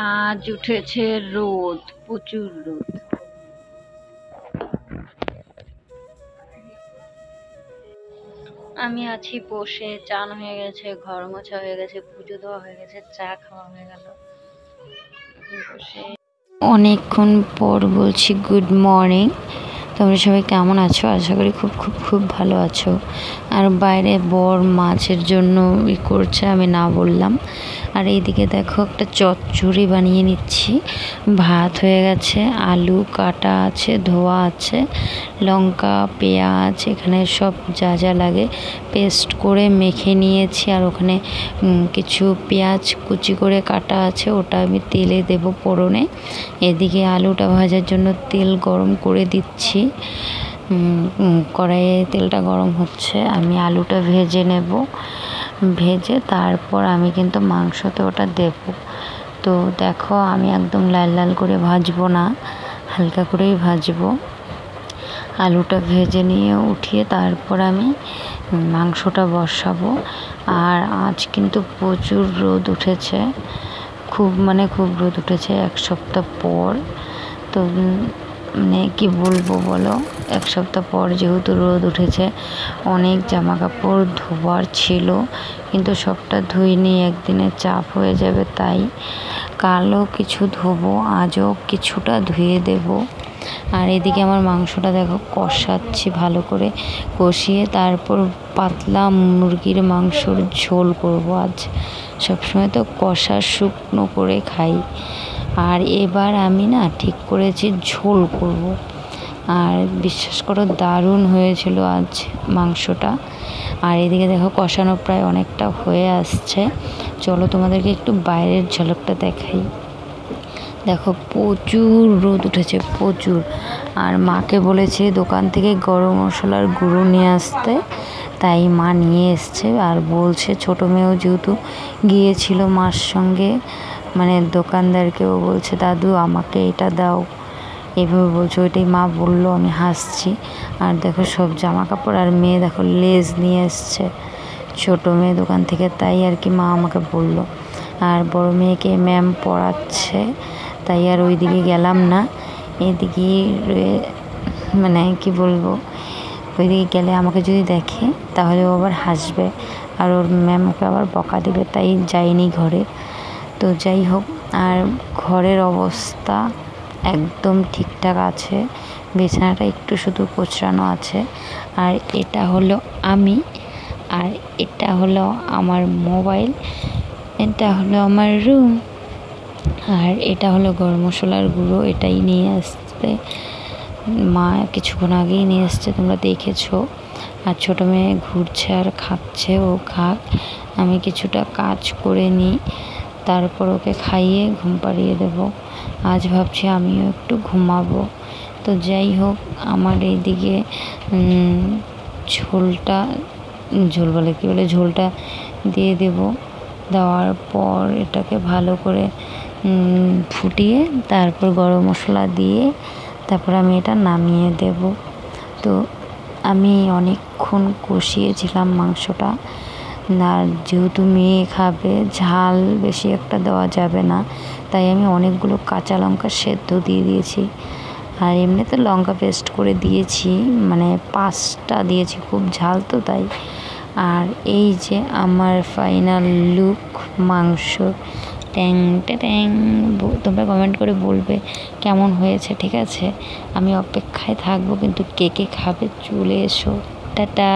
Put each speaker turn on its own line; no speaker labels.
আজ উঠেছে রোদ, প্রচুর রোদ। আমি আছি বসে, চান হয়ে গেছে, ঘর মোছা হয়ে গেছে, পুজো দেওয়া হয়ে গেছে, চা খাওয়া হয়ে গেল। বসে অনেকক্ষণ পর বলছি গুড মর্নিং। তোমরা সবাই কেমন আছো? আশা করি খুব খুব খুব ভালো আছো। আর বাইরে বর মাছের জন্য করছে, আমি না বললাম। আর এইদিকে দেখো একটা চচ্চড়ি বানিয়ে নিচ্ছি। ভাত হয়ে গেছে, আলু কাটা আছে, ধোয়া আছে, লঙ্কা পেঁয়াজ এখানে সব যা যা লাগে পেস্ট করে মেখে নিয়েছি। আর ওখানে কিছু পেঁয়াজ কুচি করে কাটা আছে, ওটা আমি তেলে দেব ফোড়নে। এদিকে আলুটা ভাজার জন্য তেল গরম করে দিচ্ছি। কড়াইয়ে তেলটা গরম হচ্ছে, আমি আলুটা ভেজে নেব। ভেজে তারপর আমি কিন্তু মাংসতে ওটা দেব। তো দেখো আমি একদম লাল লাল করে ভাজবো না, হালকা করেই ভাজবো। আলুটা ভেজে নিয়ে উঠিয়ে তারপর আমি মাংসটা বসাবো। আর আজ কিন্তু প্রচুর রোদ উঠেছে, খুব রোদ উঠেছে এক সপ্তাহ পর। তো মানে কি বলবো বলো, এক সপ্তাহ পর যেহেতু রোদ উঠেছে, অনেক জামা কাপড় ধোয়ার ছিল, কিন্তু সবটা ধুইনি, একদিনে চাপ হয়ে যাবে, তাই কালও কিছু ধোবো, আজও কিছুটা ধুয়ে দেব। আর এদিকে আমার মাংসটা দেখো কষাচ্ছি, ভালো করে কষিয়ে তারপর পাতলা মুরগির মাংসর ঝোল করব আজ। সবসময় তো কষা শুকনো করে খাই, আর এবার আমি না ঠিক করেছি ঝোল করব। আর বিশ্বাস করো দারুণ হয়েছিল আজ মাংসটা। আর এদিকে দেখো কষানো প্রায় অনেকটা হয়ে আসছে। চলো তোমাদেরকে একটু বাইরের ঝলকটা দেখাই। দেখো প্রচুর রোদ উঠেছে, প্রচুর। আর মাকে বলেছে দোকান থেকে গরম মশলার গুঁড়ো নিয়ে আসতে, তাই মা নিয়ে এসছে। আর বলছে ছোটো মেয়েও যেহেতু গিয়েছিল মার সঙ্গে, মানে দোকানদারকেও বলছে দাদু আমাকে এটা দাও, এভাবে বলছে। ওইটাই মা বললো, আমি হাসছি। আর দেখো সব জামা কাপড়, আর মেয়ে দেখো লেজ নিয়ে এসছে ছোটো মেয়ে দোকান থেকে, তাই আর কি মা আমাকে বললো। আর বড় মেয়েকে ম্যাম পড়াচ্ছে, তাই আর ওই দিকে গেলাম না। এদিকে মানে কি বলবো, ওইদিকে গেলে আমাকে যদি দেখে তাহলে ও আবার হাসবে, আর ওর ম্যাম ওকে আবার বকা দেবে, তাই যাইনি ঘরে। তো যাই হোক, আর ঘরের অবস্থা একদম ঠিকঠাক আছে, বিছানাটা একটু শুধু কোঁচড়ানো আছে। আর এটা হলো আমি, আর এটা হলো আমার মোবাইল, এটা হলো আমার রুম। আর এটা হলো গরম মশলার গুঁড়ো, এটাই নিয়ে আসতে মা কিছুক্ষণ আগেই নিয়ে এসছে, তোমরা দেখেছো। আর ছোটো মেয়ে ঘুরছে আর খাচ্ছে, ও খাক, আমি কিছুটা কাজ করে নিই, তারপর ওকে খাইয়ে ঘুম পাড়িয়ে দেবো। আজ ভাবছি আমিও একটু ঘুমাবো। তো যাই হোক, আমার এইদিকে ঝোলটা দিয়ে দেব। দেওয়ার পর এটাকে ভালো করে ফুটিয়ে তারপর গরম মশলা দিয়ে তারপর আমি এটা নামিয়ে দেব। তো আমি অনেকক্ষণ কষিয়েছিলাম মাংসটা, আর যেহেতু মেয়ে খাবে, ঝাল বেশি একটা দেওয়া যাবে না, তাই আমি অনেকগুলো কাঁচা লঙ্কা সেদ্ধ দিয়ে দিয়েছি। আর এমনিতে লঙ্কা পেস্ট করে দিয়েছি, মানে 5টা দিয়েছি, খুব ঝাল তো তাই। আর এই যে আমার ফাইনাল লুক মাংস, ট্যাং ট্যাং। তোমরা কমেন্ট করে বলবে কেমন হয়েছে, ঠিক আছে? আমি অপেক্ষায় থাকবো, কিন্তু কে কে খাবে চলে এসো। টাটা।